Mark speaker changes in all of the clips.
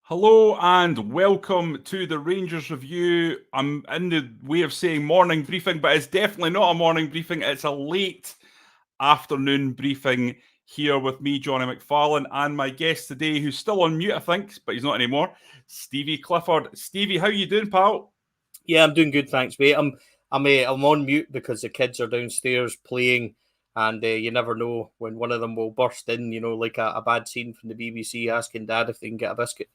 Speaker 1: Hello and welcome to the Rangers Review. I'm in the way of saying morning briefing, but it's definitely not a morning briefing. It's a late afternoon briefing here with me, Jonny McFarlane, and my guest today, who's still on mute, I think, but he's not anymore, Stevie Clifford. Stevie, how you doing, pal?
Speaker 2: Yeah, I'm doing good, thanks, mate. I'm on mute because the kids are downstairs playing, and you never know when one of them will burst in. Like a bad scene from the BBC asking Dad if they can get a biscuit.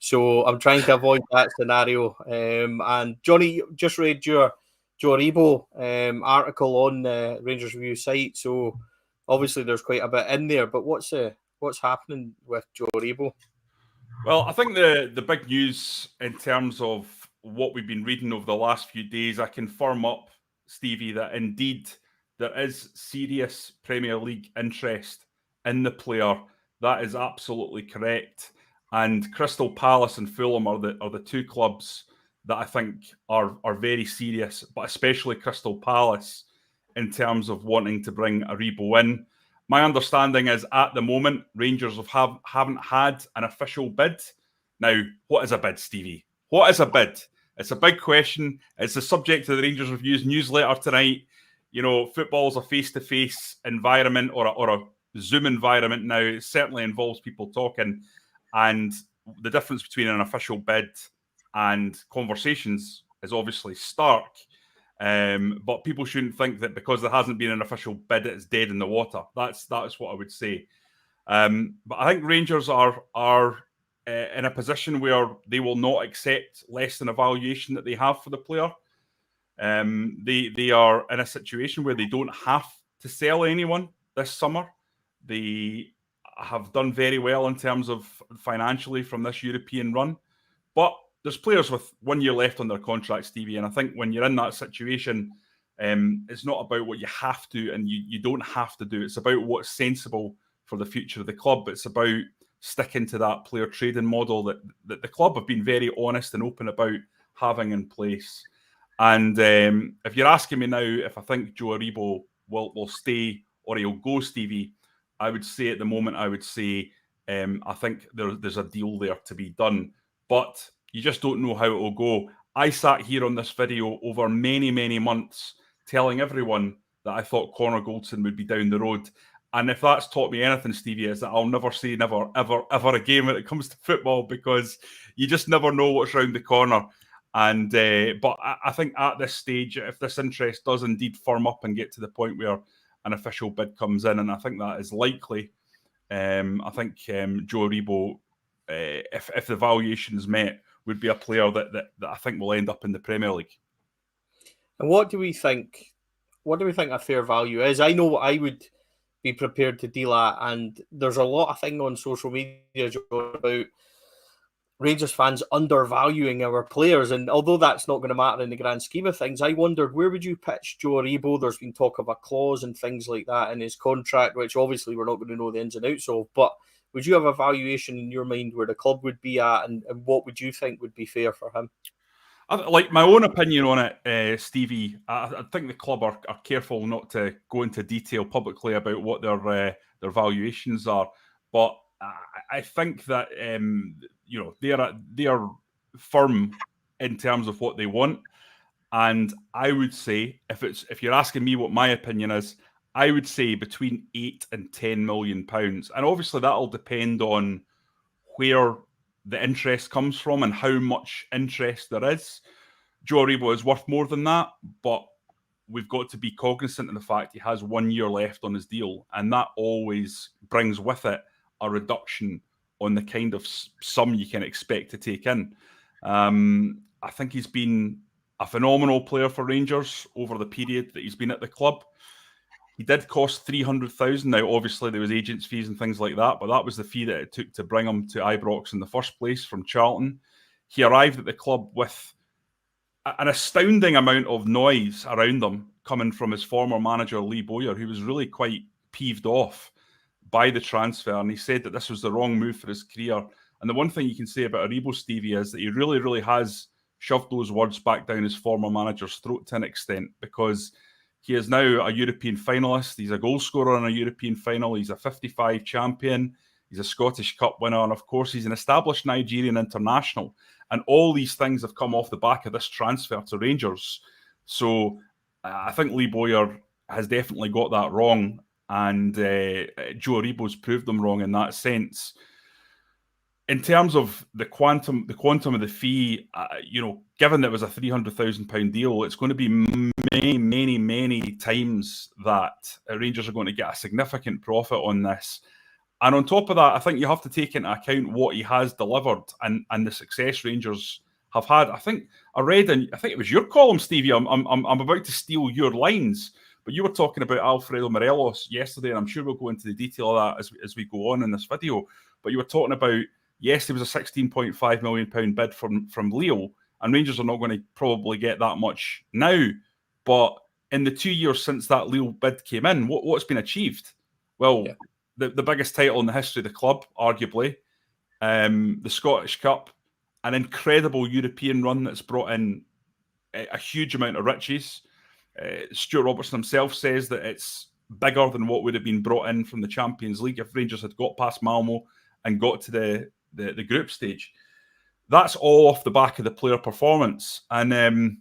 Speaker 2: So I'm trying to avoid that scenario. And Johnny just read your Aribo article on the Rangers Review site. So obviously there's quite a bit in there. But what's happening with Aribo?
Speaker 1: Well, I think the big news in terms of what we've been reading over the last few days, I can firm up, Stevie, that indeed there is serious Premier League interest in the player. That is absolutely correct. And Crystal Palace and Fulham are the two clubs that I think are very serious, but especially Crystal Palace in terms of wanting to bring Aribo in. My understanding is at the moment, Rangers haven't had an official bid. Now, what is a bid, Stevie? What is a bid? It's a big question. It's the subject of the Rangers Review's newsletter tonight. You know, football's a face-to-face environment or a Zoom environment now. It certainly involves people talking. And the difference between an official bid and conversations is obviously stark. But people shouldn't think that because there hasn't been an official bid, it's dead in the water. That's what I would say. But I think Rangers are in a position where they will not accept less than a valuation that they have for the player. They are in a situation where they don't have to sell anyone this summer. They have done very well in terms of financially from this European run, but there's players with 1 year left on their contract, Stevie, and I think when you're in that situation, it's not about what you have to and you don't have to do. It's about what's sensible for the future of the club. It's about sticking to that player trading model that the club have been very honest and open about having in place. And if you're asking me now if I think Joe Aribo will stay or he'll go, Stevie, I would say at the moment, I think there's a deal there to be done. But you just don't know how it will go. I sat here on this video over many, many months telling everyone that I thought Connor Goldson would be down the road. And if that's taught me anything, Stevie, is that I'll never say never, ever, ever again when it comes to football, because you just never know what's round the corner. And but I think at this stage, if this interest does indeed firm up and get to the point where an official bid comes in, and I think that is likely, I think Joe Aribo, if the valuation is met, would be a player that I think will end up in the Premier League.
Speaker 2: And what do we think a fair value is? I know what I would be prepared to deal at, and there's a lot of thing on social media about Rangers fans undervaluing our players, and although that's not going to matter in the grand scheme of things, I wondered, where would you pitch Joe Aribo? There's been talk of a clause and things like that in his contract, which obviously we're not going to know the ins and outs of, but would you have a valuation in your mind where the club would be at, and what would you think would be fair for him?
Speaker 1: Like my own opinion on it, Stevie, I think the club are careful not to go into detail publicly about what their valuations are, but I think that they are firm in terms of what they want, and I would say if you're asking me what my opinion is, I would say between £8 and £10 million, and obviously that'll depend on where the interest comes from and how much interest there is. Joe Aribo is worth more than that, but we've got to be cognizant of the fact he has 1 year left on his deal, and that always brings with it a reduction on the kind of sum you can expect to take in. I think he's been a phenomenal player for Rangers over the period that he's been at the club. He did cost $300,000. Now, obviously, there was agents' fees and things like that, but that was the fee that it took to bring him to Ibrox in the first place from Charlton. He arrived at the club with an astounding amount of noise around him coming from his former manager, Lee Bowyer, who was really quite peeved off by the transfer, and he said that this was the wrong move for his career. And the one thing you can say about Aribo, Stevie, is that he really, really has shoved those words back down his former manager's throat to an extent, because he is now a European finalist. He's a goal scorer in a European final. He's a 55 champion. He's a Scottish Cup winner. And of course, he's an established Nigerian international. And all these things have come off the back of this transfer to Rangers. So I think Lee Bowyer has definitely got that wrong. And Joe Aribo's proved them wrong in that sense. In terms of the quantum of the fee, given that it was a £300,000 deal, it's going to be many times that Rangers are going to get a significant profit on this. And on top of that, I think you have to take into account what he has delivered and the success Rangers have had. I think I read, and I think it was your column, Stevie. I'm about to steal your lines, but you were talking about Alfredo Morelos yesterday, and I'm sure we'll go into the detail of that as we go on in this video. But you were talking about, yes, there was a £16.5 million bid from Lille, and Rangers are not going to probably get that much now. But in the 2 years since that Lille bid came in, what's been achieved? Well, the biggest title in the history of the club, arguably, the Scottish Cup, an incredible European run that's brought in a huge amount of riches. Stuart Robertson himself says that it's bigger than what would have been brought in from the Champions League if Rangers had got past Malmo and got to the group stage. That's all off the back of the player performance. And,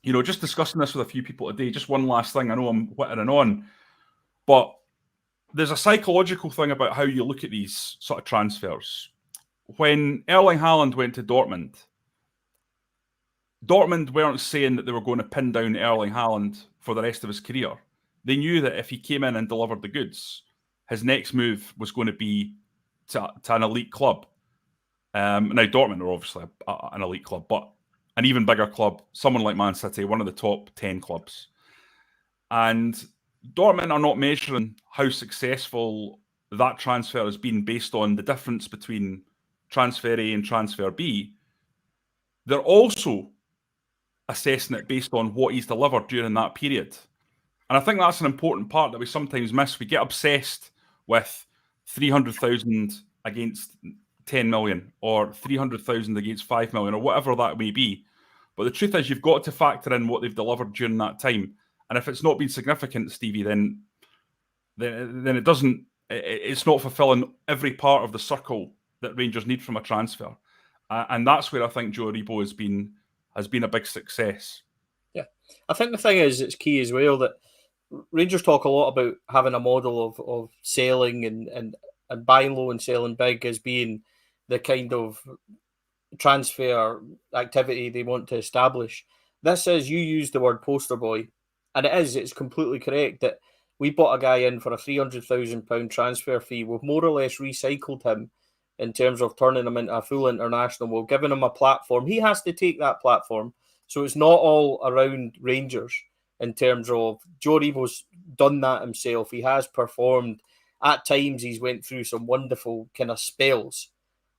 Speaker 1: just discussing this with a few people today, just one last thing. I know I'm whittering on, but there's a psychological thing about how you look at these sort of transfers. When Erling Haaland went to Dortmund weren't saying that they were going to pin down Erling Haaland for the rest of his career. They knew that if he came in and delivered the goods, his next move was going to be to an elite club. Now, Dortmund are obviously an elite club, but an even bigger club, someone like Man City, one of the top 10 clubs. And Dortmund are not measuring how successful that transfer has been based on the difference between transfer A and transfer B. They're also assessing it based on what he's delivered during that period. And I think that's an important part that we sometimes miss. We get obsessed with 300,000 against 10 million or 300,000 against 5 million or whatever that may be. But the truth is you've got to factor in what they've delivered during that time. And if it's not been significant, Stevie, then it doesn't. It's not fulfilling every part of the circle that Rangers need from a transfer, and that's where I think Joe Aribo has been a big success.
Speaker 2: Yeah, I think the thing is, it's key as well that Rangers talk a lot about having a model of selling and buying low and selling big as being the kind of transfer activity they want to establish. This is, you use the word poster boy, and it's completely correct that we bought a guy in for a £300,000 transfer fee. We've more or less recycled him in terms of turning him into a full international. We've given him a platform. He has to take that platform. So it's not all around Rangers in terms of Joe Aribo's done that himself. He has performed. At times, he's went through some wonderful kind of spells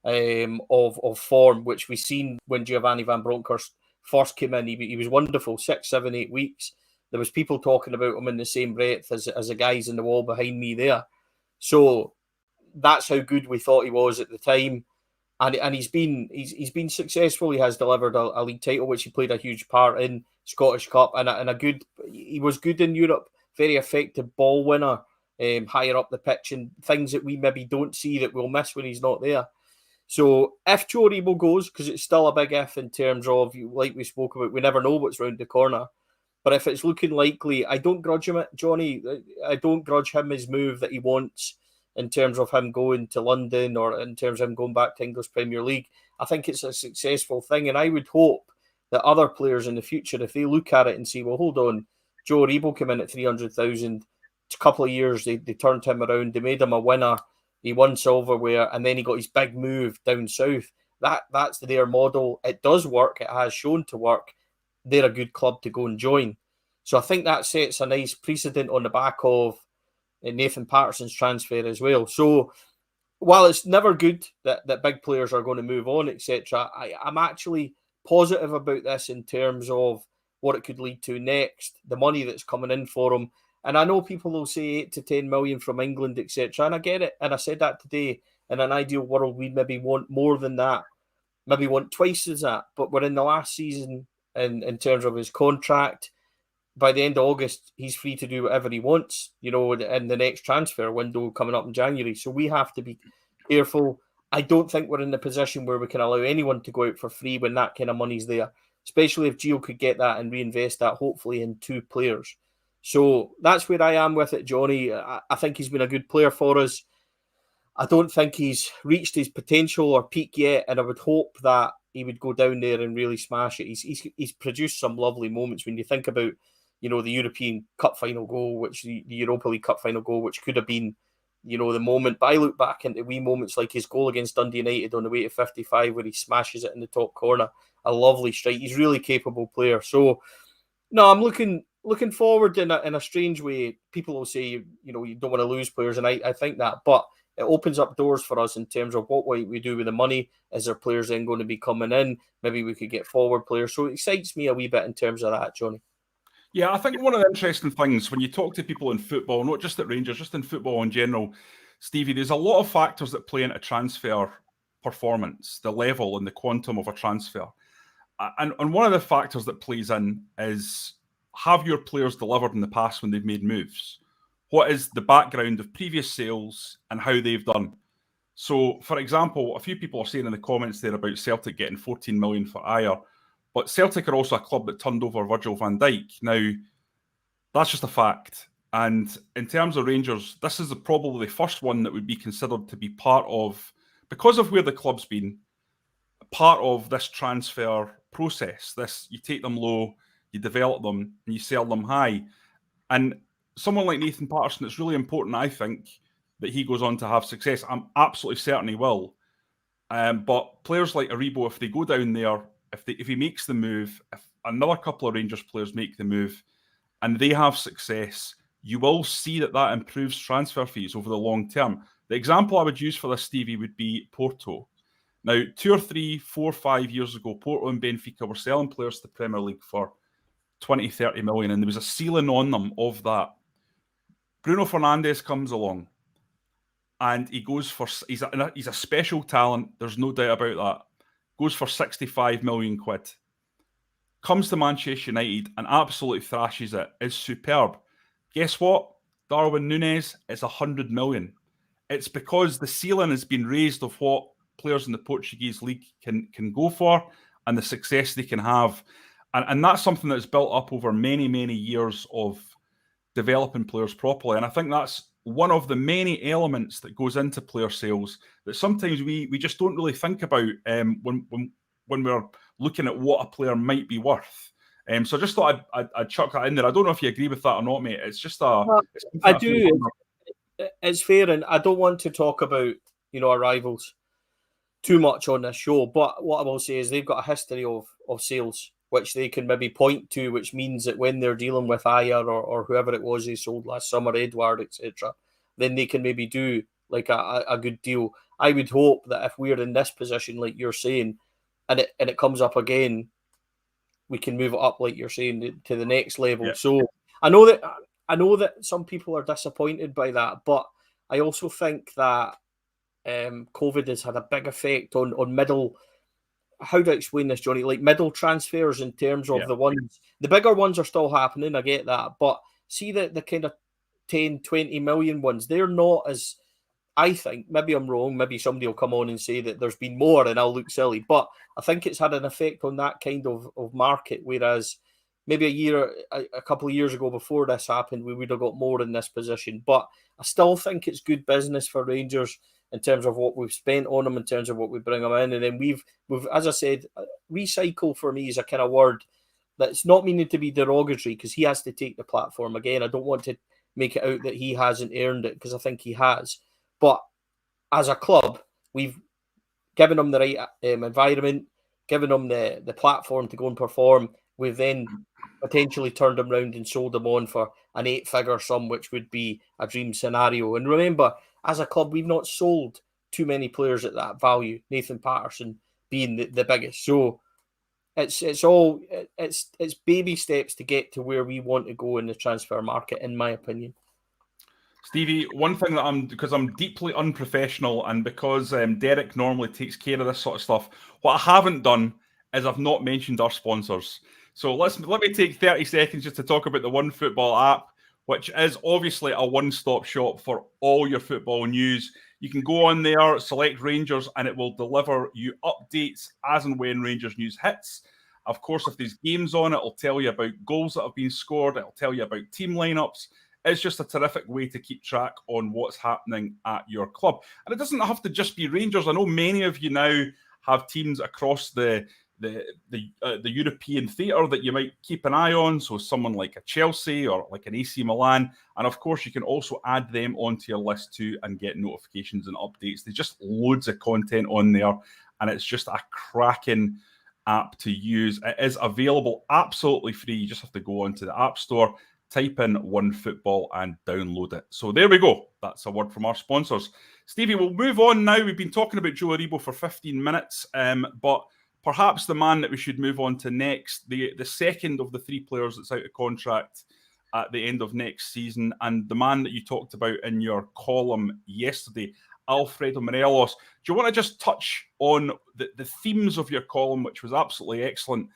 Speaker 2: of form, which we've seen when Giovanni van Bronckhorst first came in. He was wonderful, 6, 7, 8 weeks. There was people talking about him in the same breath as the guys in the wall behind me there. So that's how good we thought he was at the time. And he's been successful. He has delivered a league title, which he played a huge part in, Scottish Cup, and he was good in Europe, very effective ball winner, higher up the pitch, and things that we maybe don't see that we'll miss when he's not there. So if Joe Aribo goes, because it's still a big if in terms of, like we spoke about, we never know what's round the corner. But if it's looking likely, I don't grudge him it, Johnny. I don't grudge him his move that he wants in terms of him going to London or in terms of him going back to English Premier League. I think it's a successful thing. And I would hope that other players in the future, if they look at it and see, well, hold on, Joe Aribo came in at 300,000. A couple of years, they turned him around. They made him a winner. He won silverware, and then he got his big move down south. That's their model. It does work. It has shown to work. They're a good club to go and join. So I think that sets a nice precedent on the back of Nathan Patterson's transfer as well. So while it's never good that big players are going to move on, etc., I'm actually positive about this in terms of what it could lead to next, the money that's coming in for them. And I know people will say 8 to 10 million from England, etc., and I get it. And I said that today. In an ideal world, we'd maybe want more than that, maybe want twice as that. But we're in the last season in terms of his contract. By the end of August, he's free to do whatever he wants, in the next transfer window coming up in January. So we have to be careful. I don't think we're in the position where we can allow anyone to go out for free when that kind of money's there, especially if Gio could get that and reinvest that, hopefully, in 2 players. So that's where I am with it, Johnny. I think he's been a good player for us. I don't think he's reached his potential or peak yet, and I would hope that he would go down there and really smash it. He's produced some lovely moments when you think about, the European Cup final goal, which the Europa League Cup final goal, which could have been, the moment. But I look back into wee moments like his goal against Dundee United on the way to 55, where he smashes it in the top corner. A lovely strike. He's a really capable player. So, no, I'm looking forward in a strange way. People will say, you don't want to lose players, and I think that, but it opens up doors for us in terms of what we do with the money. Is there players then going to be coming in? Maybe we could get forward players. So it excites me a wee bit in terms of that, Johnny.
Speaker 1: Yeah, I think one of the interesting things when you talk to people in football, not just at Rangers, just in football in general, Stevie, there's a lot of factors that play into transfer performance, the level and the quantum of a transfer. And one of the factors that plays in is, have your players delivered in the past when they've made moves? What is the background of previous sales and how they've done? So, for example, a few people are saying in the comments there about Celtic getting 14 million for Ayer, but Celtic are also a club that turned over Virgil van Dijk. Now, that's just a fact. And in terms of Rangers, this is probably the first one that would be considered to be part of, because of where the club's been, part of this transfer process. You take them low, you develop them, and you sell them high. And someone like Nathan Patterson, it's really important, I think, that he goes on to have success. I'm absolutely certain he will. But players like Aribo, if they go down there, if he makes the move, if another couple of Rangers players make the move, and they have success, you will see that improves transfer fees over the long term. The example I would use for this, Stevie, would be Porto. Now, 2 or 3, 4, 5 years ago, Porto and Benfica were selling players to the Premier League for 20, 30 million, and there was a ceiling on them of that. Bruno Fernandes comes along, and he goes for, he's a special talent, there's no doubt about that. Goes for 65 million quid. Comes to Manchester United and absolutely thrashes it. Is superb. Guess what? Darwin Núñez is 100 million. It's because the ceiling has been raised of what players in the Portuguese league can go for and the success they can have. And that's something that's built up over many, many years of developing players properly. And I think that's one of the many elements that goes into player sales that sometimes we just don't really think about when we're looking at what a player might be worth. So I just thought I'd chuck that in there. I don't know if you agree with that or not, mate. It's just
Speaker 2: I do. It's fair, and I don't want to talk about our rivals too much on this show. But what I will say is they've got a history of sales, which they can maybe point to, which means that when they're dealing with Ayer or whoever it was they sold last summer, Edward, etc., then they can maybe do like a good deal. I would hope that if we're in this position, like you're saying, and it comes up again, we can move it up, like you're saying, to the next level. Yeah. So I know that some people are disappointed by that, but I also think that COVID has had a big effect on middle. How do I explain this, Johnny? Like middle transfers in terms of the bigger ones are still happening. I get that. But see the kind of 10, 20 million ones, they're not as, I think, maybe I'm wrong. Maybe somebody will come on and say that there's been more and I'll look silly. But I think it's had an effect on that kind of market. Whereas maybe a couple of years ago before this happened, we would have got more in this position. But I still think it's good business for Rangers in terms of what we've spent on them, in terms of what we bring them in. And then we've as I said, recycle for me is a kind of word that's not meaning to be derogatory because he has to take the platform. Again, I don't want to make it out that he hasn't earned it because I think he has. But as a club, we've given him the right environment, given him the platform to go and perform. We've then potentially turned him around and sold him on for an 8-figure sum, which would be a dream scenario. And remember, as a club, we've not sold too many players at that value, Nathan Patterson being the biggest. So it's baby steps to get to where we want to go in the transfer market, in my opinion.
Speaker 1: Stevie, one thing that because I'm deeply unprofessional and because Derek normally takes care of this sort of stuff, what I haven't done is I've not mentioned our sponsors. So let me take 30 seconds just to talk about the OneFootball app, which is obviously a one-stop shop for all your football news. You can go on there, select Rangers, and it will deliver you updates as and when Rangers news hits. Of course, if there's games on, it'll tell you about goals that have been scored. It'll tell you about team lineups. It's just a terrific way to keep track on what's happening at your club. And it doesn't have to just be Rangers. I know many of you now have teams across the European theatre that you might keep an eye on. So someone like a Chelsea or like an AC Milan. And of course, you can also add them onto your list too and get notifications and updates. There's just loads of content on there. And it's just a cracking app to use. It is available absolutely free. You just have to go onto the App Store, type in OneFootball and download it. So there we go. That's a word from our sponsors. Stevie, we'll move on now. We've been talking about Joe Aribo for 15 minutes, but perhaps the man that we should move on to next, the second of the three players that's out of contract at the end of next season, and the man that you talked about in your column yesterday, Alfredo Morelos. Do you want to just touch on the themes of your column, which was absolutely excellent,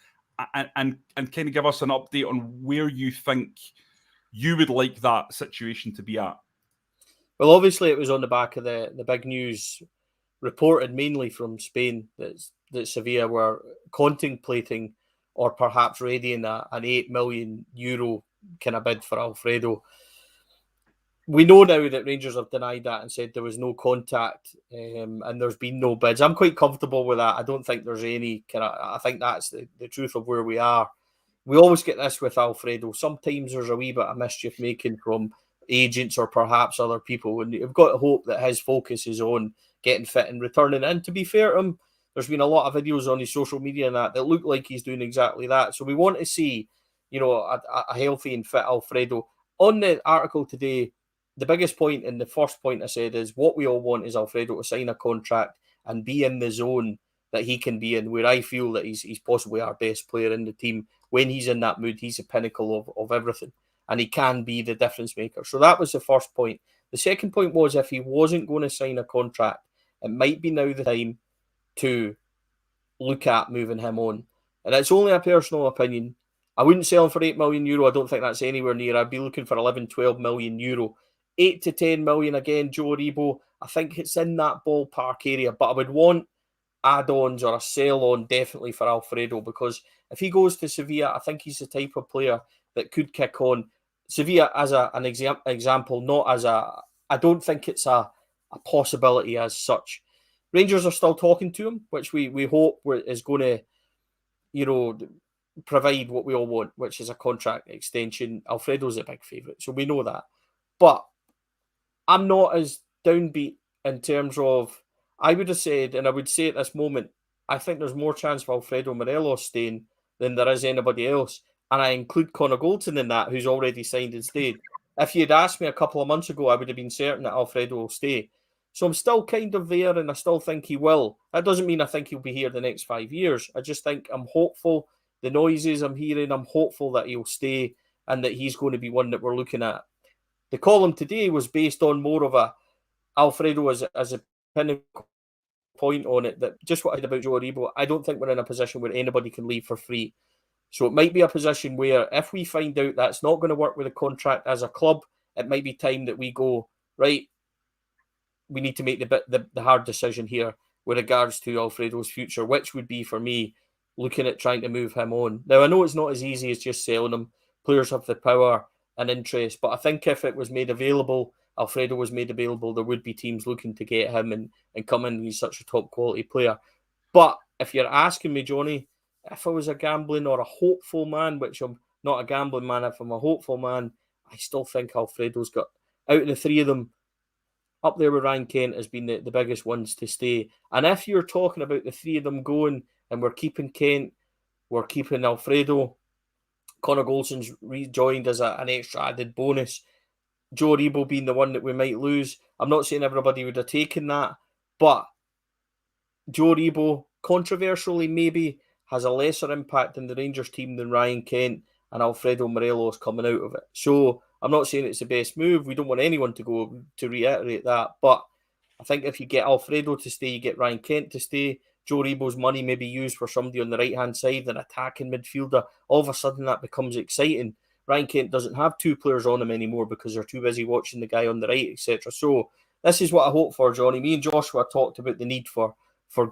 Speaker 1: and kind of give us an update on where you think you would like that situation to be at?
Speaker 2: Well, obviously it was on the back of the big news reported mainly from Spain that Sevilla were contemplating or perhaps readying an €8 million kind of bid for Alfredo. We know now that Rangers have denied that and said there was no contact and there's been no bids. I'm quite comfortable with that. I don't think there's any I think that's the truth of where we are. We always get this with Alfredo. Sometimes there's a wee bit of mischief making from agents or perhaps other people, and you've got to hope that his focus is on getting fit and returning. And to be fair to him, there's been a lot of videos on his social media and that look like he's doing exactly that. So we want to see, a healthy and fit Alfredo. On the article today, the biggest point and the first point I said is what we all want is Alfredo to sign a contract and be in the zone that he can be in, where I feel that he's possibly our best player in the team. When he's in that mood, he's the pinnacle of everything, and he can be the difference maker. So that was the first point. The second point was if he wasn't going to sign a contract, it might be now the time to look at moving him on. And it's only a personal opinion. I wouldn't sell him for €8 million. I don't think that's anywhere near. I'd be looking for 11, 12 million euro. 8 to 10 million again, Joe Aribo. I think it's in that ballpark area, but I would want add-ons or a sell-on definitely for Alfredo, because if he goes to Sevilla, I think he's the type of player that could kick on. Sevilla as an example, not as I don't think it's a possibility as such. Rangers are still talking to him, which we hope is going to, provide what we all want, which is a contract extension. Alfredo's a big favourite, so we know that. But I'm not as downbeat in terms of, I would have said, and I would say at this moment, I think there's more chance for Alfredo Morelos staying than there is anybody else. And I include Connor Goldson in that, who's already signed and stayed. If you'd asked me a couple of months ago, I would have been certain that Alfredo will stay. So I'm still kind of there, and I still think he will. That doesn't mean I think he'll be here the next 5 years. I just think I'm hopeful. The noises I'm hearing, I'm hopeful that he'll stay and that he's going to be one that we're looking at. The column today was based on more of a Alfredo as a pinnacle point on it, that just what I said about Joe Aribo, I don't think we're in a position where anybody can leave for free. So it might be a position where if we find out that's not going to work with a contract as a club, it might be time that we go, right, we need to make the hard decision here with regards to Alfredo's future, which would be for me looking at trying to move him on. Now, I know it's not as easy as just selling him. Players have the power and interest, but I think if it was made available, Alfredo was made available, there would be teams looking to get him and come in. He's such a top quality player. But if you're asking me, Johnny, if I was a gambling or a hopeful man, which I'm not a gambling man, if I'm a hopeful man, I still think Alfredo's got, out of the three of them, up there with Ryan Kent has been the biggest ones to stay. And if you're talking about the three of them going and we're keeping Kent, we're keeping Alfredo, Connor Golson's rejoined as an extra added bonus, Joe Aribo being the one that we might lose. I'm not saying everybody would have taken that, but Joe Aribo, controversially maybe, has a lesser impact in the Rangers team than Ryan Kent and Alfredo Morelos coming out of it. So I'm not saying it's the best move. We don't want anyone to go, to reiterate that. But I think if you get Alfredo to stay, you get Ryan Kent to stay. Joe Aribo's money may be used for somebody on the right-hand side, an attacking midfielder. All of a sudden that becomes exciting. Ryan Kent doesn't have two players on him anymore because they're too busy watching the guy on the right, etc. So this is what I hope for, Johnny. Me and Joshua talked about the need for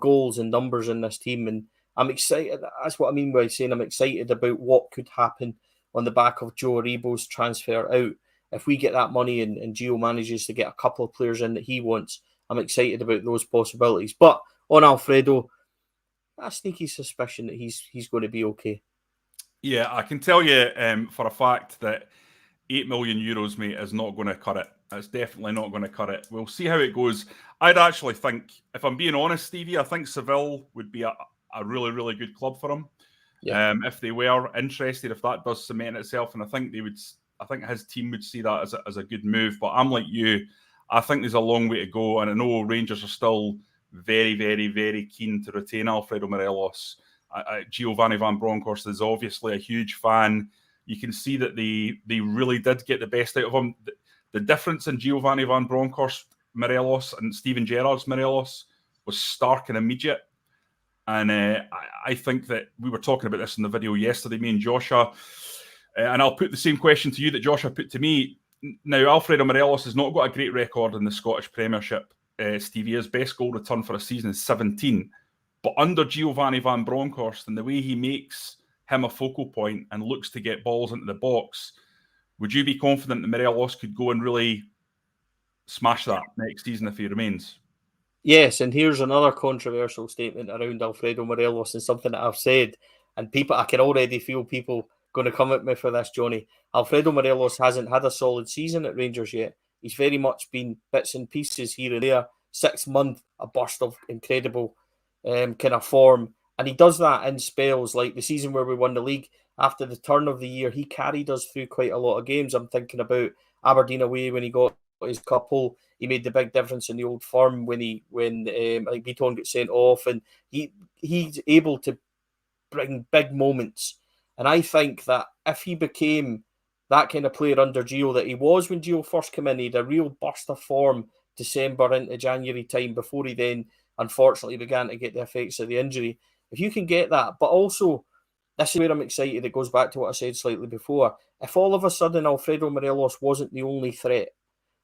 Speaker 2: goals and numbers in this team, and I'm excited. That's what I mean by saying I'm excited about what could happen on the back of Joe Aribo's transfer out. If we get that money and Gio manages to get a couple of players in that he wants, I'm excited about those possibilities. But on Alfredo, a sneaky suspicion that he's going to be okay.
Speaker 1: Yeah, I can tell you for a fact that €8 million, mate, is not going to cut it. It's definitely not going to cut it. We'll see how it goes. I'd actually think, if I'm being honest, Stevie, I think Seville would be a really, really good club for him. Yeah. If they were interested, if that does cement itself, and I think they would. I think his team would see that as a good move. But I'm like you. I think there's a long way to go, and I know Rangers are still very, very, very keen to retain Alfredo Morelos. Giovanni van Bronckhorst is obviously a huge fan. You can see that they really did get the best out of him. The difference in Giovanni van Bronckhorst Morelos and Steven Gerrard's Morelos was stark and immediate. And I think that we were talking about this in the video yesterday, me and Joshua, and I'll put the same question to you that Joshua put to me. Now, Alfredo Morelos has not got a great record in the Scottish Premiership. Stevie, his best goal return for a season is 17. But under Giovanni van Bronckhorst and the way he makes him a focal point and looks to get balls into the box, would you be confident that Morelos could go and really smash that next season if he remains?
Speaker 2: Yes, and here's another controversial statement around Alfredo Morelos and something that I've said, and people, I can already feel people going to come at me for this, Johnny. Alfredo Morelos hasn't had a solid season at Rangers yet. He's very much been bits and pieces here and there. 6 months, a burst of incredible kind of form, and he does that in spells, like the season where we won the league. After the turn of the year, he carried us through quite a lot of games. I'm thinking about Aberdeen away when he got his couple. He made the big difference in the Old Firm when like Beaton got sent off, and he's able to bring big moments. And I think that if he became that kind of player under Gio that he was when Gio first came in, he had a real burst of form December into January time before he then unfortunately began to get the effects of the injury. If you can get that, but also this is where I'm excited. It goes back to what I said slightly before. If all of a sudden Alfredo Morelos wasn't the only threat,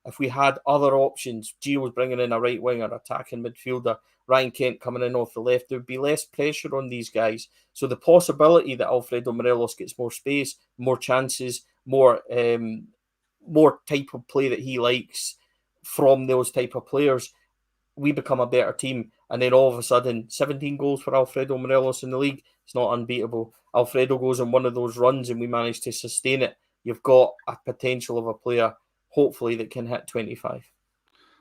Speaker 2: if we had other options, Gio was bringing in a right winger, attacking midfielder, Ryan Kent coming in off the left, there would be less pressure on these guys. So the possibility that Alfredo Morelos gets more space, more chances, more type of play that he likes from those type of players, we become a better team. And then all of a sudden, 17 goals for Alfredo Morelos in the league, it's not unbeatable. Alfredo goes on one of those runs and we manage to sustain it. You've got a potential of a player, hopefully, that can hit 25.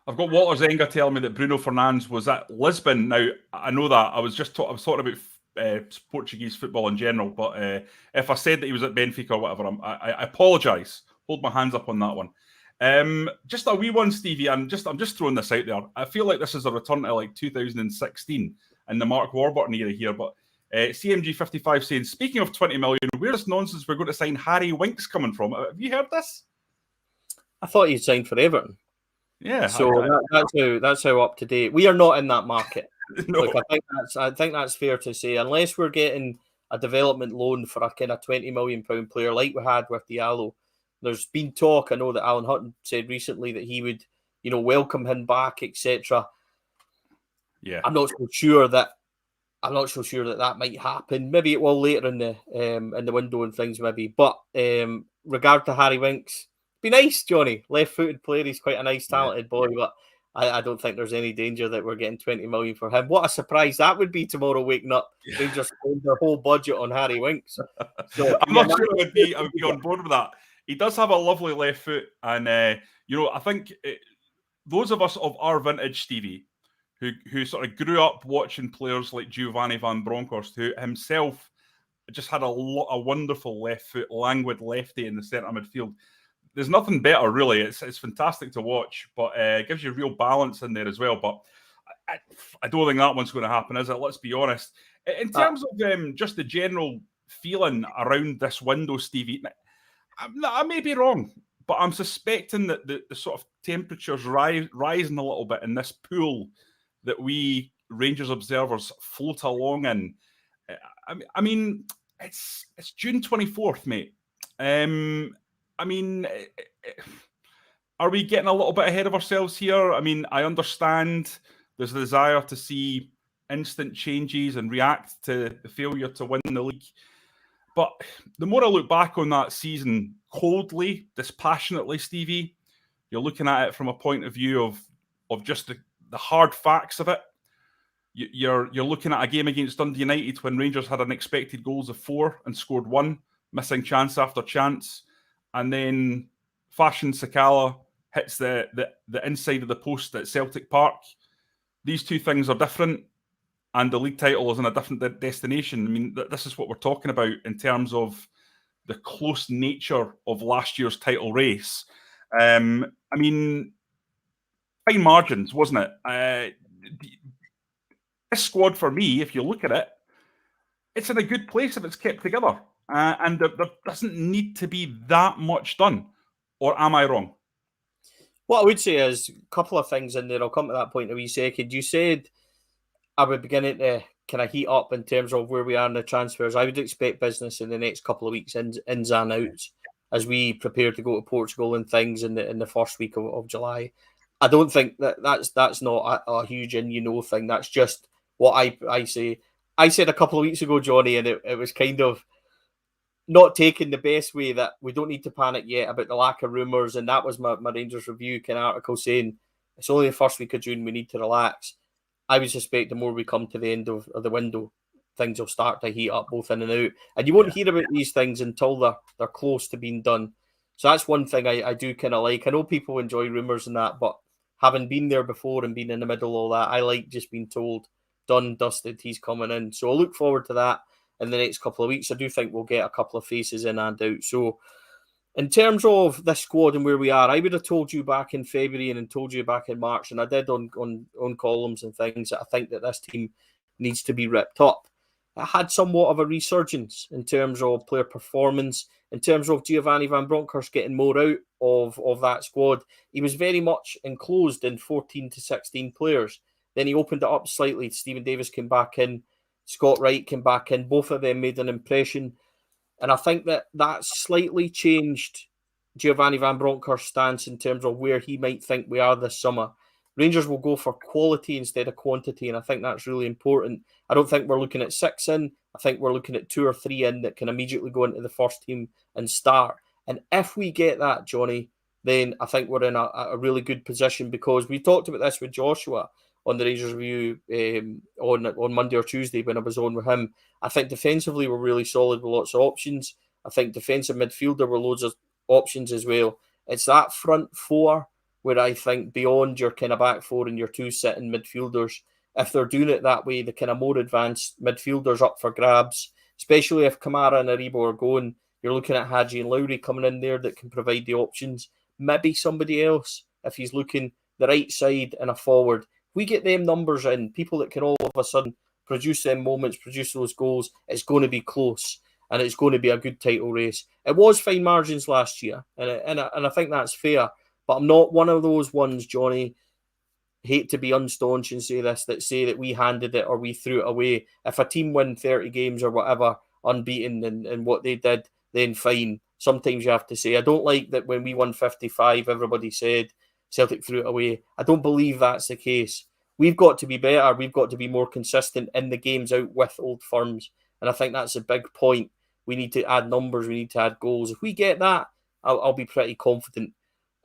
Speaker 1: I've got Walter Zenga telling me that Bruno Fernandes was at Lisbon. Now, I know that. I was talking about Portuguese football in general, but if I said that he was at Benfica or whatever, I apologise. Hold my hands up on that one. Just a wee one, Stevie. I'm just throwing this out there. I feel like this is a return to like 2016 in the Mark Warburton era here. But CMG55 saying, speaking of 20 million, where's nonsense we're going to sign Harry Winks coming from? Have you heard this?
Speaker 2: I thought he'd signed for Everton.
Speaker 1: Yeah.
Speaker 2: So that's how up to date. We are not in that market.
Speaker 1: No.
Speaker 2: Look, I think that's fair to say. Unless we're getting a development loan for a kind of £20 million player like we had with Diallo. There's been talk, I know that Alan Hutton said recently that he would, welcome him back, etc.
Speaker 1: Yeah.
Speaker 2: I'm not so sure that that might happen. Maybe it will later in the window and things, maybe. But regard to Harry Winks, be nice, Johnny. Left-footed player, he's quite a nice, talented boy, but I don't think there's any danger that we're getting 20 million for him. What a surprise that would be tomorrow waking up. They just spend their whole budget on Harry Winks. So,
Speaker 1: I'm not sure I would be on board with that. He does have a lovely left foot, and I think those of us of our vintage, Stevie, who sort of grew up watching players like Giovanni van Bronckhorst, who himself just had a wonderful left foot, languid lefty in the centre midfield. There's nothing better, really. It's fantastic to watch, but it gives you real balance in there as well. But I don't think that one's going to happen, is it? Let's be honest. In terms of just the general feeling around this window, Stevie, I may be wrong, but I'm suspecting that the sort of temperatures rising a little bit in this pool that we Rangers observers float along in. I mean, it's June 24th, mate. I mean, are we getting a little bit ahead of ourselves here? I mean, I understand there's a desire to see instant changes and react to the failure to win the league. But the more I look back on that season coldly, dispassionately, Stevie, you're looking at it from a point of view of just the hard facts of it. You're looking at a game against Dundee United when Rangers had an expected goals of 4 and scored 1, missing chance after chance. And then Fashion Sakala hits the inside of the post at Celtic Park. These two things are different, and the league title is in a different destination. I mean, this is what we're talking about in terms of the close nature of last year's title race. I mean, fine margins, wasn't it? This squad, for me, if you look at it, it's in a good place if it's kept together. And there doesn't need to be that much done. Or am I wrong?
Speaker 2: What I would say is a couple of things in there. I'll come to that point in a wee second. You said are we beginning to kind of heat up in terms of where we are in the transfers? I would expect business in the next couple of weeks, ins and outs, as we prepare to go to Portugal and things in the first week of July. I don't think that's not a huge thing. That's just what I say. I said a couple of weeks ago, Johnny, and it was kind of not taken the best way, that we don't need to panic yet about the lack of rumours. And that was my Rangers Review kind of article saying it's only the first week of June, we need to relax. I would suspect the more we come to the end of the window, things will start to heat up both in and out. And you won't hear about these things until they're close to being done. So that's one thing I do kind of like. I know people enjoy rumours and that, but having been there before and been in the middle of all that, I like just being told, done, dusted, he's coming in. So I'll look forward to that in the next couple of weeks. I do think we'll get a couple of faces in and out. So in terms of this squad and where we are, I would have told you back in February and told you back in March, and I did on columns and things, that I think that this team needs to be ripped up. It had somewhat of a resurgence in terms of player performance, in terms of Giovanni van Bronckhorst getting more out of that squad. He was very much enclosed in 14 to 16 players. Then he opened it up slightly. Stephen Davis came back in. Scott Wright came back in. Both of them made an impression. And I think that slightly changed Giovanni van Bronckhorst's stance in terms of where he might think we are this summer. Rangers will go for quality instead of quantity, and I think that's really important. I don't think we're looking at 6 in. I think we're looking at 2 or 3 in that can immediately go into the first team and start. And if we get that, Johnny, then I think we're in a really good position, because we talked about this with Joshua on the Rangers Review on Monday or Tuesday when I was on with him. I think defensively we're really solid with lots of options. I think defensive midfielder with loads of options as well. It's that front 4 where I think beyond your kind of back 4 and your 2 sitting midfielders, if they're doing it that way, the kind of more advanced midfielders up for grabs, especially if Kamara and Aribo are going. You're looking at Hadji and Lowry coming in there that can provide the options. Maybe somebody else, if he's looking the right side and a forward. We get them numbers in, people that can all of a sudden produce them moments, produce those goals, it's going to be close and it's going to be a good title race. It was fine margins last year, and I think that's fair, but I'm not one of those ones, Johnny, hate to be unstaunch and say this, that say that we handed it or we threw it away. If a team win 30 games or whatever, unbeaten and what they did, then fine. Sometimes you have to say, I don't like that when we won 55, everybody said Celtic threw it away. I don't believe that's the case. We've got to be better. We've got to be more consistent in the games out with Old Firms. And I think that's a big point. We need to add numbers. We need to add goals. If we get that, I'll be pretty confident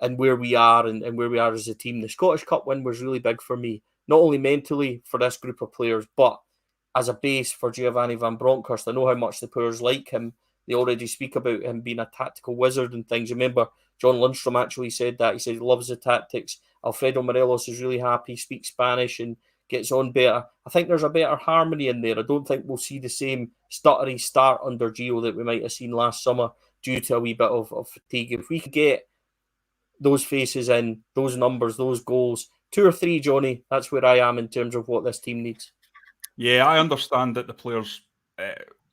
Speaker 2: in where we are and where we are as a team. The Scottish Cup win was really big for me, not only mentally for this group of players, but as a base for Giovanni van Bronckhorst. I know how much the players like him. They already speak about him being a tactical wizard and things. Remember, John Lundstrom actually said that. He said he loves the tactics. Alfredo Morelos is really happy, speaks Spanish and gets on better. I think there's a better harmony in there. I don't think we'll see the same stuttery start under Gio that we might have seen last summer due to a wee bit of fatigue. If we could get those faces in, those numbers, those goals, 2 or 3, Johnny, that's where I am in terms of what this team needs.
Speaker 1: Yeah, I understand that the players...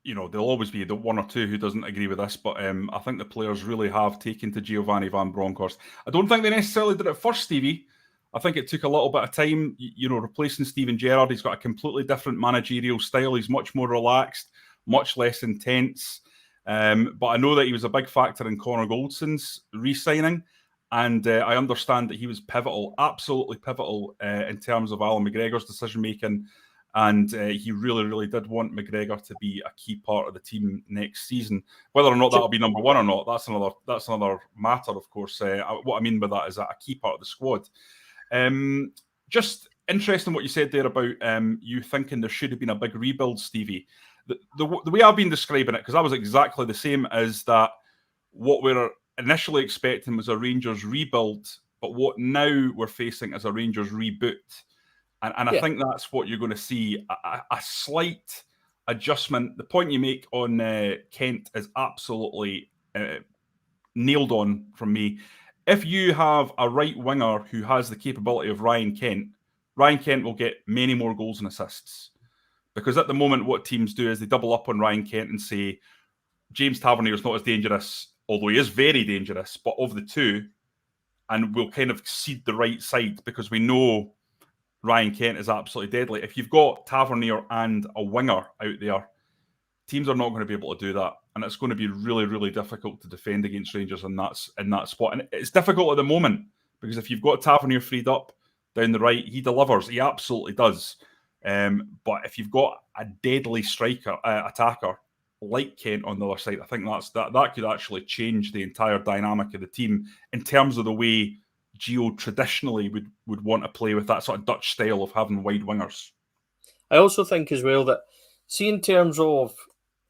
Speaker 1: there'll always be the 1 or 2 who doesn't agree with this, but I think the players really have taken to Giovanni van Bronckhorst. I don't think they necessarily did it first, Stevie. I think it took a little bit of time, replacing Steven Gerrard. He's got a completely different managerial style. He's much more relaxed, much less intense. But I know that he was a big factor in Connor Goldson's re-signing, and I understand that he was pivotal, absolutely pivotal in terms of Alan McGregor's decision-making, and he really, really did want McGregor to be a key part of the team next season. Whether or not that'll be number one or not, that's another matter, of course. What I mean by that is that a key part of the squad. Just interesting what you said there about you thinking there should have been a big rebuild, Stevie. The way I've been describing it, because I was exactly the same, is that what we were initially expecting was a Rangers rebuild, but what now we're facing is a Rangers reboot. And I think that's what you're going to see, a slight adjustment. The point you make on Kent is absolutely nailed on from me. If you have a right winger who has the capability of Ryan Kent will get many more goals and assists. Because at the moment, what teams do is they double up on Ryan Kent and say, James Tavernier is not as dangerous, although he is very dangerous, but of the two, and we'll kind of cede the right side because we know Ryan Kent is absolutely deadly. If you've got Tavernier and a winger out there, teams are not going to be able to do that. And it's going to be really, really difficult to defend against Rangers in that spot. And it's difficult at the moment because if you've got Tavernier freed up down the right, he delivers. He absolutely does. But if you've got a deadly striker, attacker like Kent on the other side, I think that could actually change the entire dynamic of the team in terms of the way Gio traditionally would want to play with that sort of Dutch style of having wide wingers.
Speaker 2: I also think as well that, see, in terms of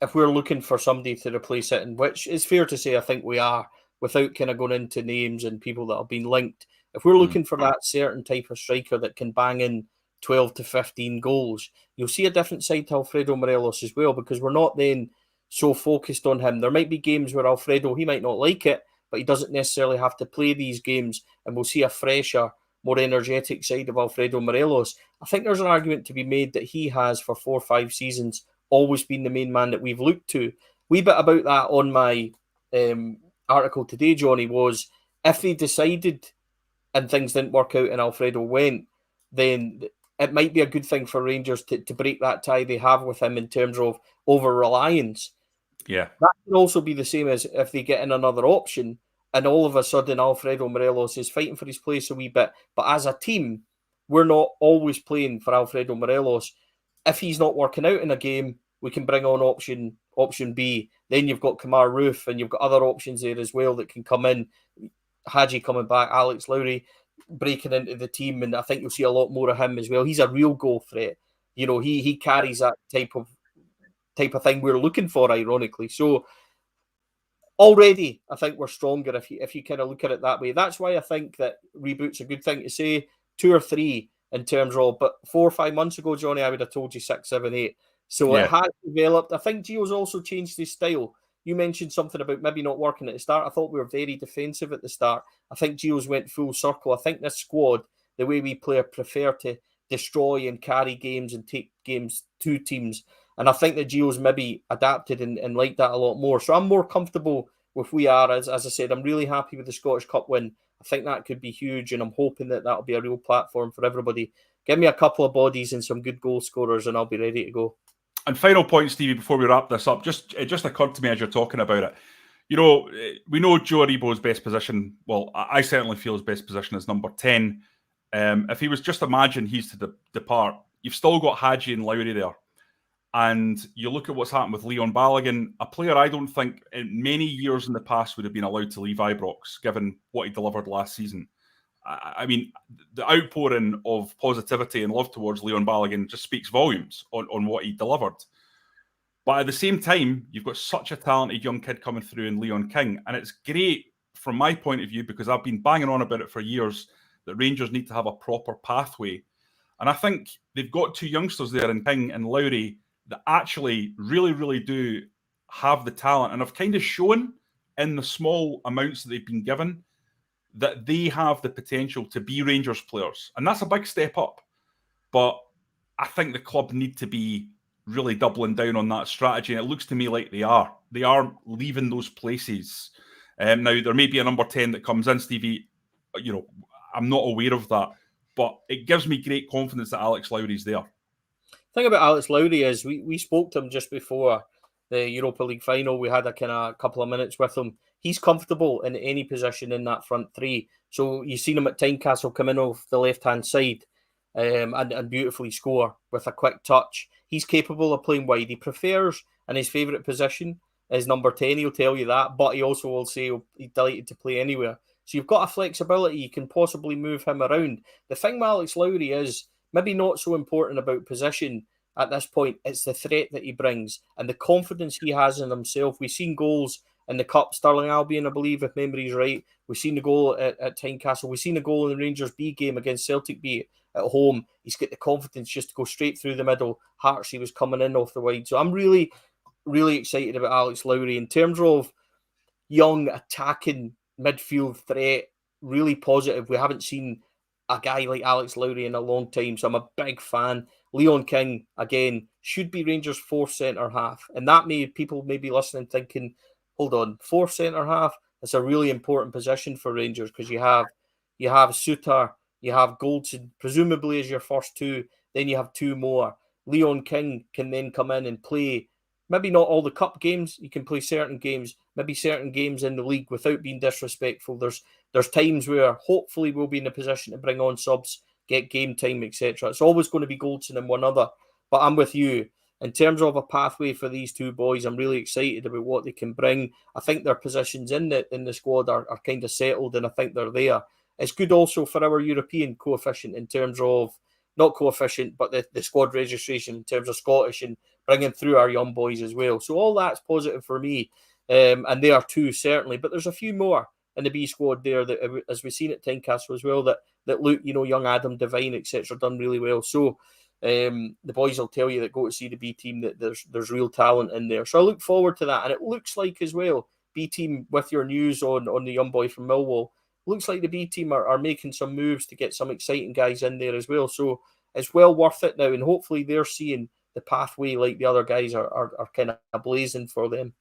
Speaker 2: if we're looking for somebody to replace it, and which is fair to say I think we are, without kind of going into names and people that have been linked, if we're looking for that certain type of striker that can bang in 12 to 15 goals, you'll see a different side to Alfredo Morelos as well, because we're not then so focused on him. There might be games where Alfredo, he might not like it, but he doesn't necessarily have to play these games, and we'll see a fresher, more energetic side of Alfredo Morelos. I think there's an argument to be made that he has, for 4 or 5 seasons, always been the main man that we've looked to. Wee bit about that on my article today, Johnny, was if they decided and things didn't work out and Alfredo went, then it might be a good thing for Rangers to break that tie they have with him in terms of over-reliance.
Speaker 1: Yeah.
Speaker 2: That can also be the same as if they get in another option and all of a sudden Alfredo Morelos is fighting for his place a wee bit. But as a team, we're not always playing for Alfredo Morelos. If he's not working out in a game, we can bring on option B. Then you've got Kamar Roof and you've got other options there as well that can come in. Hadji coming back, Alex Lowry breaking into the team, and I think you'll see a lot more of him as well. He's a real goal threat. You know, he carries that type of thing we're looking for, ironically. So already, I think we're stronger if you kind of look at it that way. That's why I think that reboot's a good thing to say. 2 or 3 in terms of, but 4 or 5 months ago, Johnny, I would have told you 6, 7, 8. So It has developed. I think Gio's also changed his style. You mentioned something about maybe not working at the start. I thought we were very defensive at the start. I think Gio's went full circle. I think this squad, the way we play, prefer to destroy and carry games and take games to teams. And I think that Gio's maybe adapted and liked that a lot more. So I'm more comfortable with we are. As I said, I'm really happy with the Scottish Cup win. I think that could be huge, and I'm hoping that that'll be a real platform for everybody. Give me a couple of bodies and some good goal scorers, and I'll be ready to go.
Speaker 1: And final point, Stevie, before we wrap this up, it just occurred to me as you're talking about it. You know, we know Joe Aribo's best position. Well, I certainly feel his best position is number 10. If he was just imagine he's to depart, you've still got Hadji and Lowry there. And you look at what's happened with Leon Balogun, a player I don't think in many years in the past would have been allowed to leave Ibrox, given what he delivered last season. I mean, the outpouring of positivity and love towards Leon Balogun just speaks volumes on what he delivered. But at the same time, you've got such a talented young kid coming through in Leon King. And it's great from my point of view, because I've been banging on about it for years, that Rangers need to have a proper pathway. And I think they've got 2 youngsters there in King and Lowry that actually really, really do have the talent and have kind of shown in the small amounts that they've been given that they have the potential to be Rangers players. And that's a big step up. But I think the club need to be really doubling down on that strategy. And it looks to me like they are. They are leaving those places. Now, there may be a number 10 that comes in, Stevie. You know, I'm not aware of that. But it gives me great confidence that Alex Lowry's there.
Speaker 2: The thing about Alex Lowry is we spoke to him just before the Europa League final. We had a kind of couple of minutes with him. He's comfortable in any position in that front three. So you've seen him at Tynecastle come in off the left-hand side and beautifully score with a quick touch. He's capable of playing wide. He prefers, and his favourite position is number 10. He'll tell you that, but he also will say he's delighted to play anywhere. So you've got a flexibility. You can possibly move him around. The thing with Alex Lowry is maybe not so important about position at this point. It's the threat that he brings and the confidence he has in himself. We've seen goals in the Cup, Stirling Albion, I believe, if memory's right. We've seen the goal at Tynecastle. We've seen the goal in the Rangers B game against Celtic B at home. He's got the confidence just to go straight through the middle. Hartsey was coming in off the wide. So I'm really, really excited about Alex Lowry. In terms of young attacking midfield threat, really positive. We haven't seen a guy like Alex Lowry in a long time, so I'm a big fan. Leon King, again, should be Rangers' fourth centre-half. And that people may be listening thinking, hold on, fourth centre-half? It's a really important position for Rangers because you have Suter, you have Goldson, presumably as your first two, then you have two more. Leon King can then come in and play, maybe not all the cup games, he can play certain games, maybe certain games in the league without being disrespectful. There's times where hopefully we'll be in a position to bring on subs, get game time, etc. It's always going to be Goldson and one other. But I'm with you. In terms of a pathway for these two boys, I'm really excited about what they can bring. I think their positions in the squad are kind of settled, and I think they're there. It's good also for our European coefficient in terms of, not coefficient, but the squad registration in terms of Scottish and bringing through our young boys as well. So all that's positive for me. And they are two, certainly. But there's a few more in the B squad there that, as we've seen at Tynecastle as well, that look, young Adam Devine, etc., done really well. So the boys will tell you that go to see the B team that there's real talent in there. So I look forward to that. And it looks like as well, B team, with your news on the young boy from Millwall, looks like the B team are making some moves to get some exciting guys in there as well. So it's well worth it now. And hopefully they're seeing the pathway like the other guys are kind of blazing for them.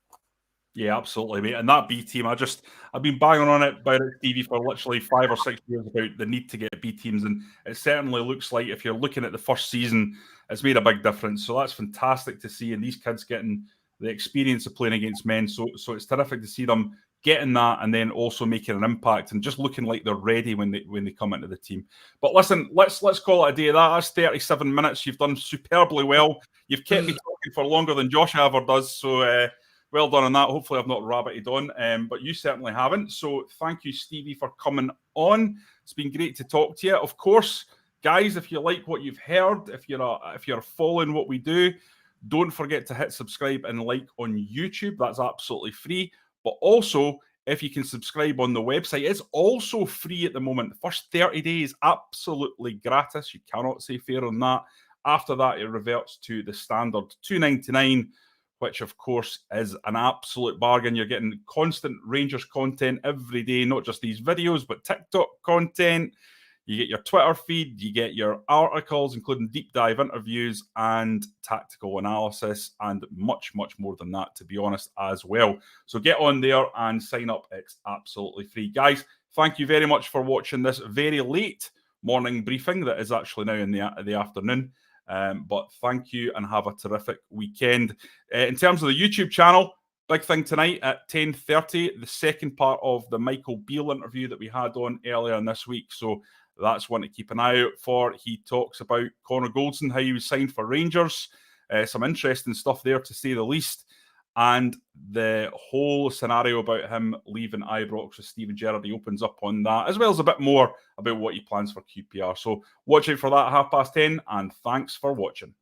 Speaker 1: Yeah, absolutely, mate. And that B team, I've been banging on it about Stevie for literally 5 or 6 years about the need to get B teams, and it certainly looks like if you're looking at the first season, it's made a big difference. So that's fantastic to see, and these kids getting the experience of playing against men. So it's terrific to see them getting that, and then also making an impact and just looking like they're ready when they come into the team. But listen, let's call it a day. That's 37 minutes. You've done superbly well. You've kept me talking for longer than Josh ever does. So. Well done on that. Hopefully I've not rabbited on, but you certainly haven't. So thank you, Stevie, for coming on. It's been great to talk to you. Of course, guys, if you like what you've heard, if you're following what we do, don't forget to hit subscribe and like on YouTube. That's absolutely free. But also, if you can subscribe on the website, it's also free at the moment. The first 30 days, absolutely gratis. You cannot say fair on that. After that, it reverts to the standard $2.99, which, of course, is an absolute bargain. You're getting constant Rangers content every day, not just these videos, but TikTok content. You get your Twitter feed, you get your articles, including deep dive interviews and tactical analysis, and much, much more than that, to be honest, as well. So get on there and sign up. It's absolutely free. Guys, thank you very much for watching this very late morning briefing that is actually now in the afternoon. But thank you and have a terrific weekend. In terms of the YouTube channel, big thing tonight at 10:30, the second part of the Michael Beale interview that we had on earlier in this week. So that's one to keep an eye out for. He talks about Connor Goldson, how he was signed for Rangers. Some interesting stuff there, to say the least. And the whole scenario about him leaving Ibrox with Steven Gerrard, he opens up on that, as well as a bit more about what he plans for QPR. So watch out for that at 10:30, and thanks for watching.